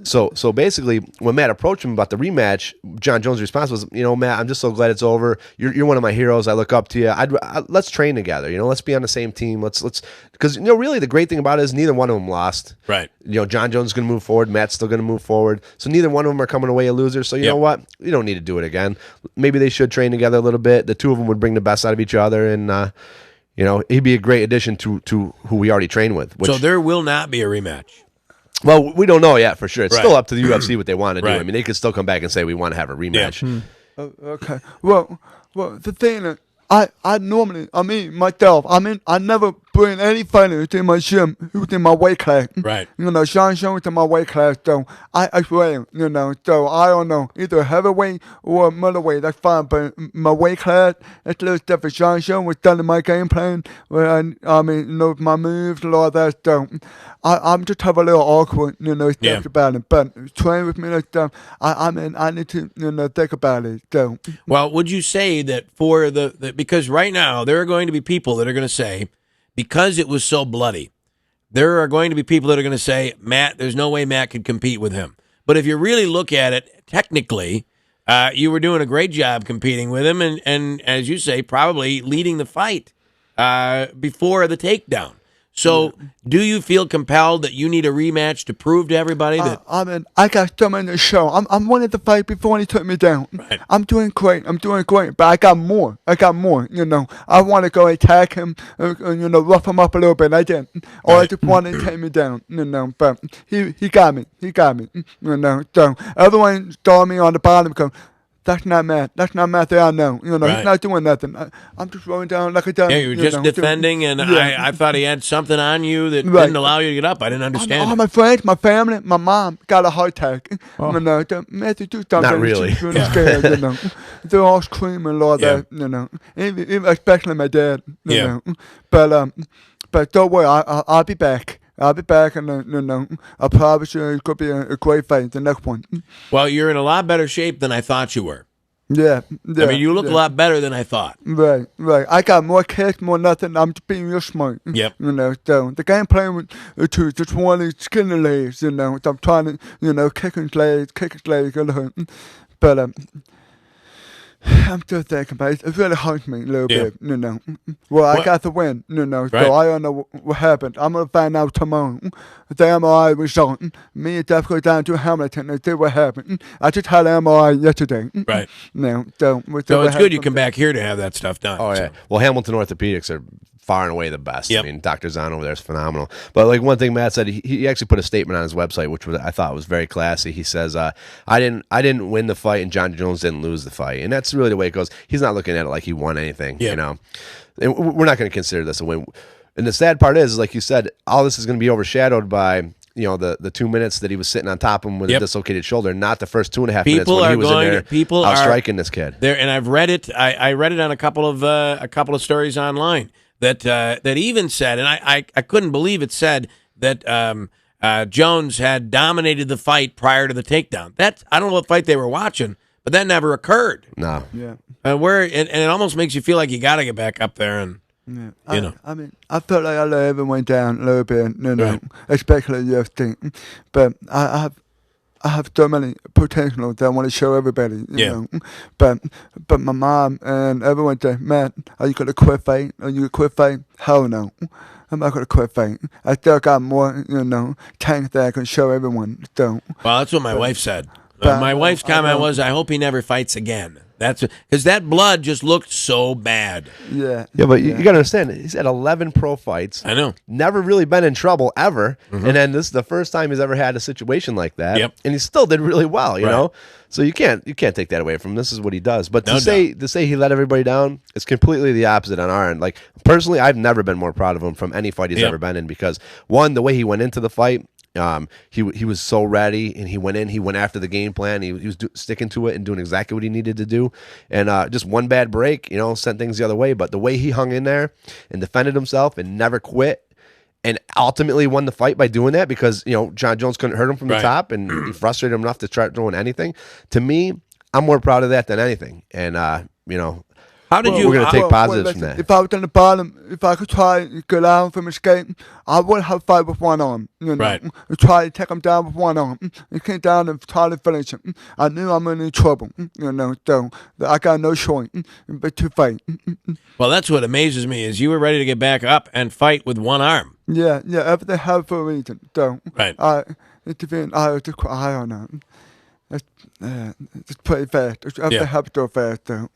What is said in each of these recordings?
So basically, when Matt approached him about the rematch, John Jones' response was, Matt, I'm just so glad it's over. You're one of my heroes. I look up to you. Let's train together. Let's be on the same team. Let's because really the great thing about it is neither one of them lost. Right. John Jones is going to move forward. Matt's still going to move forward. So neither one of them are coming away a loser. So you know what? You don't need to do it again. Maybe they should train together a little bit. The two of them would bring the best out of each other, and he'd be a great addition to who we already train with. So there will not be a rematch. Well, we don't know yet for sure. It's Right. still up to the UFC what they want to do. Right. I mean, they could still come back and say we want to have a rematch. Yeah. Okay. Well, the thing is, I normally, myself, I never bring any fighter to my gym who's in my weight class. Right. Sean Jones in my weight class, so I swear, so I don't know, either heavyweight or middleweight, that's fine, but my weight class, it's a little different. Sean Jones was done in my game plan, where my moves and all that, so I'm just have a little awkward, think about it, but train with me like stuff, I need to, think about it, so. Well, would you say that for because right now there are going to be people that are going to say, because it was so bloody, there are going to be people that are going to say, Matt, there's no way Matt could compete with him. But if you really look at it, technically, you were doing a great job competing with him and as you say, probably leading the fight before the takedown. So do you feel compelled that you need a rematch to prove to everybody that... I got some in the show. I'm wanting to fight before he took me down. Right. I'm doing great, but I got more. I want to go attack him, rough him up a little bit. I didn't. Or I just wanted to take me down, but he got me. So everyone saw me on the bottom because that's not Matt. That's not Matt that I know. He's not doing nothing. I'm just rolling down like a dummy. Yeah, you were just defending, and I thought he had something on you that didn't allow you to get up. I didn't understand all it. my friends, my family, my mom got a heart attack. Matthew, do something. Not really. She's really scared, They're all screaming and all that, even especially my dad, But don't worry, I'll be back. I'll be back, and I promise you it's going to be a great fight, the next one. Well, you're in a lot better shape than I thought you were. Yeah. I mean, you look a lot better than I thought. Right. I got more kicks, more nothing. I'm just being real smart. Yep. So the game plan was to just want to skin the legs, So I'm trying to, kick his legs, But, I'm still thinking about it. It really hurts me a little bit, Well, I got the win, so I don't know what happened. I'm going to find out tomorrow. The MRI result. Me and Jeff go down to Hamilton and see what happened. I just had an MRI yesterday. Right. So it's good you come back here to have that stuff done. Oh, yeah. So. Well, Hamilton Orthopedics are far and away the best. Yep. I mean, Dr. Zahn over there is phenomenal. But like one thing Matt said, he actually put a statement on his website, which I thought was very classy. He says, I didn't win the fight and John Jones didn't lose the fight. And that's really the way it goes. He's not looking at it like he won anything, And we're not going to consider this a win. And the sad part is, like you said, all this is going to be overshadowed by the 2 minutes that he was sitting on top of him with a dislocated shoulder, not the first 2.5 minutes when he was in there outstriking this kid. There, and I've read it. I read it on a couple of stories online that even said, and I couldn't believe it said that Jones had dominated the fight prior to the takedown. I don't know what fight they were watching, but that never occurred. No. Yeah. And it almost makes you feel like you got to get back up there and. Yeah. I mean, I felt like I let everyone went down a little bit, Right. especially the UFC. But I have so many potential that I want to show everybody, you know. But my mom and everyone said, Matt, are you going to quit fighting? Are you going to quit fighting? Hell no. I'm not going to quit fighting. I still got more, tanks that I can show everyone. So. Well, that's what my wife said. My wife's comment was, I hope he never fights again. That's because that blood just looked so bad. Yeah. Yeah, but you got to understand, he's had 11 pro fights. I know. Never really been in trouble ever. Mm-hmm. And then this is the first time he's ever had a situation like that. Yep. And he still did really well, you know? So you can't take that away from him. This is what he does. But to say he let everybody down, it's completely the opposite on our end. Like, personally, I've never been more proud of him from any fight he's ever been in because, one, the way he went into the fight, he was so ready, and he went after the game plan. He was sticking to it and doing exactly what he needed to do. And just one bad break, sent things the other way. But the way he hung in there and defended himself and never quit, and ultimately won the fight by doing that because John Jones couldn't hurt him from the top, and he frustrated him enough to try doing anything. To me, I'm more proud of that than anything. And How did you? We're going to take positives from that. If I was on the bottom, if I could try and get out from escape, I would have fight with one arm. You know, Right. And try to take him down with one arm. And came down and try to finish him. I knew I'm in trouble. You know, so I got no choice but to fight. Well, that's what amazes me is you were ready to get back up and fight with one arm. Yeah, everything happened for a reason. So Right. I don't know. It's pretty fast. Everything happened so fast. So.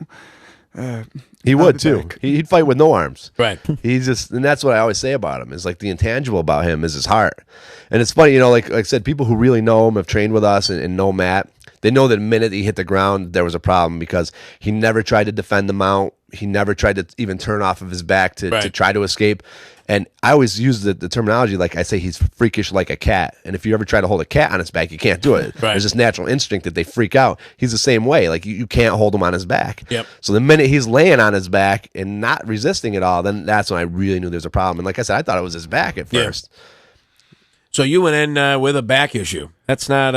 He would too. He'd fight with no arms. Right. He's just, and that's what I always say about him. Is like the intangible about him is his heart. And it's funny, you know, like I said, people who really know him, have trained with us, and know Matt. They know that the minute he hit the ground, there was a problem because he never tried to defend the mount. He never tried to even turn off of his back to try to escape. And I always use the terminology, like I say, he's freakish like a cat. And if you ever try to hold a cat on its back, you can't do it. Right. There's this natural instinct that they freak out. He's the same way. Like you can't hold him on his back. Yep. So the minute he's laying on his back and not resisting at all, then that's when I really knew there's a problem. And like I said, I thought it was his back at first. So you went in with a back issue. That's not,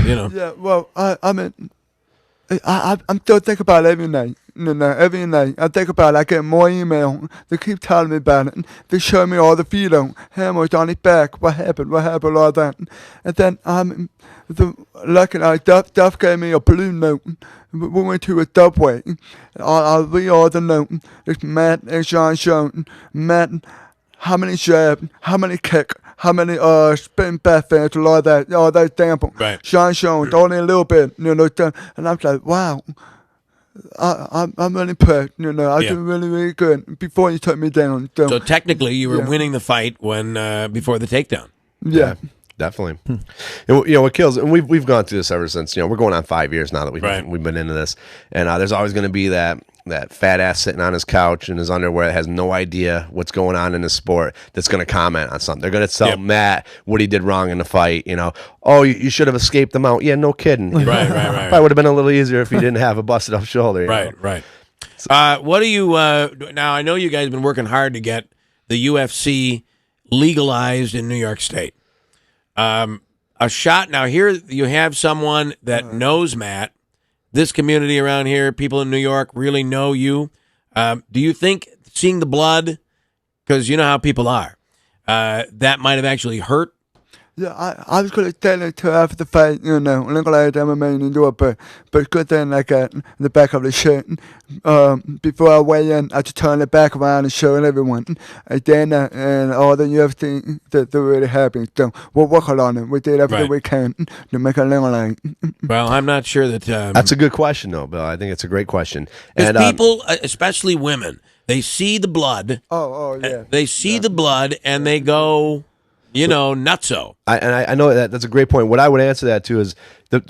you know. Yeah, well, I mean, I'm still thinking about it every night. You know, every night I think about it. I get more email. They keep telling me about it. They show me all the video. Hammer's on his back. What happened? All that. And then luckily, Duff gave me a blue note. We went to a subway. I'll read all the note. It's Matt and Sean. Matt, how many jabs? How many kick? How many spin back fans and all that example. Right. Sean only a little bit, you know, and I'm like, wow. I'm really impressed, you know. I did really good before you took me down. So technically, you were winning the fight when before the takedown. Yeah. Definitely. And, you know, what kills, and we've gone through this ever since, you know, we're going on 5 years now that we've been into this. And there's always going to be that fat ass sitting on his couch in his underwear that has no idea what's going on in his sport that's going to comment on something. They're going to tell Matt what he did wrong in the fight, you know. Oh, you should have escaped them out. Yeah, no kidding. Right. Probably would have been a little easier if he didn't have a busted up shoulder. Right. What do you, now I know you guys have been working hard to get the UFC legalized in New York State. A shot. Now here you have someone that knows Matt. This community around here, people in New York really know you. Do you think seeing the blood, because you know how people are, that might have actually hurt? Yeah, I was going to tell it to after the fight, you know, legalized MMA in New York, but good thing like in the back of the shirt. Before I weigh in, I just turn it back around and show everyone. And then and all the UFC, they're really happy. So we're working on it. We did everything we can to make it legalized. Well, I'm not sure that... that's a good question, though, Bill. I think it's a great question. Because people, especially women, they see the blood. Oh yeah. They see the blood and they go... You know, nutso. I know that's a great point. What I would answer that to is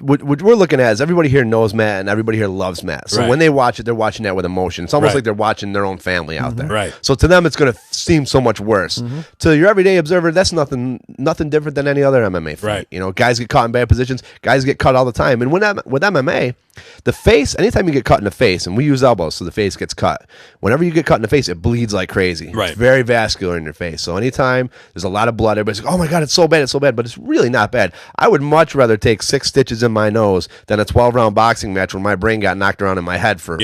what we're looking at is everybody here knows Matt and everybody here loves Matt. So when they watch it, they're watching that with emotion. It's almost like they're watching their own family out there. Right. So to them, it's going to seem so much worse. To your everyday observer, that's nothing different than any other MMA fight. Right. You know, guys get caught in bad positions. Guys get cut all the time. And with MMA, the face, anytime you get cut in the face, and we use elbows so the face gets cut, whenever you get cut in the face, it bleeds like crazy. Right. It's very vascular in your face. So anytime there's a lot of blood, everybody's like, oh my God, it's so bad. But it's really not bad. I would much rather take 6 stitches in my nose than a 12-round boxing match where my brain got knocked around in my head for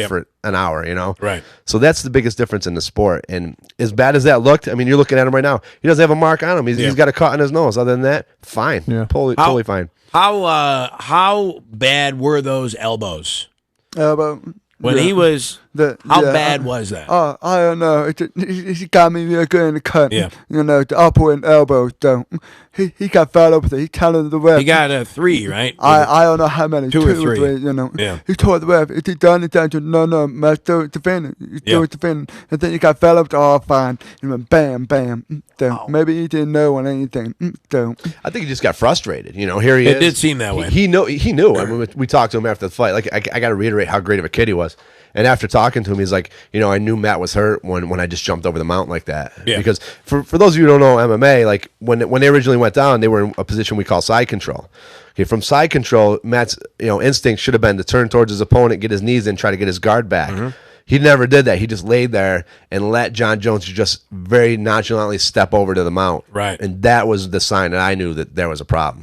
an hour, you know? Right. So that's the biggest difference in the sport. And as bad as that looked, I mean, you're looking at him right now. He doesn't have a mark on him. He's got a cut on his nose. Other than that, fine. Yeah. Totally fine. How bad were those elbows? When he was... How bad was that? Oh, I don't know. He got me real good in the cut. Yeah. You know, the upper and elbow. So he got fed up with it. He telling the ref. He got a 3, right? I don't know how many. 2 or 3. You know. Yeah. He told the ref, if he done it, no, man, still defending. He's still defending. And then he got fed up to all fine. He went bam. So maybe he didn't know on anything. So I think he just got frustrated. You know, here he is. It did seem that way. He knew. I mean, we talked to him after the fight. Like, I got to reiterate how great of a kid he was. And after talking to him, he's like, you know, I knew Matt was hurt when I just jumped over the mountain like that. Yeah. Because for those of you who don't know MMA, like when they originally went down, they were in a position we call side control. Okay, from side control, Matt's instinct should have been to turn towards his opponent, get his knees in, try to get his guard back. He never did that. He just laid there and let John Jones just very nonchalantly step over to the mount. Right. And that was the sign that I knew that there was a problem.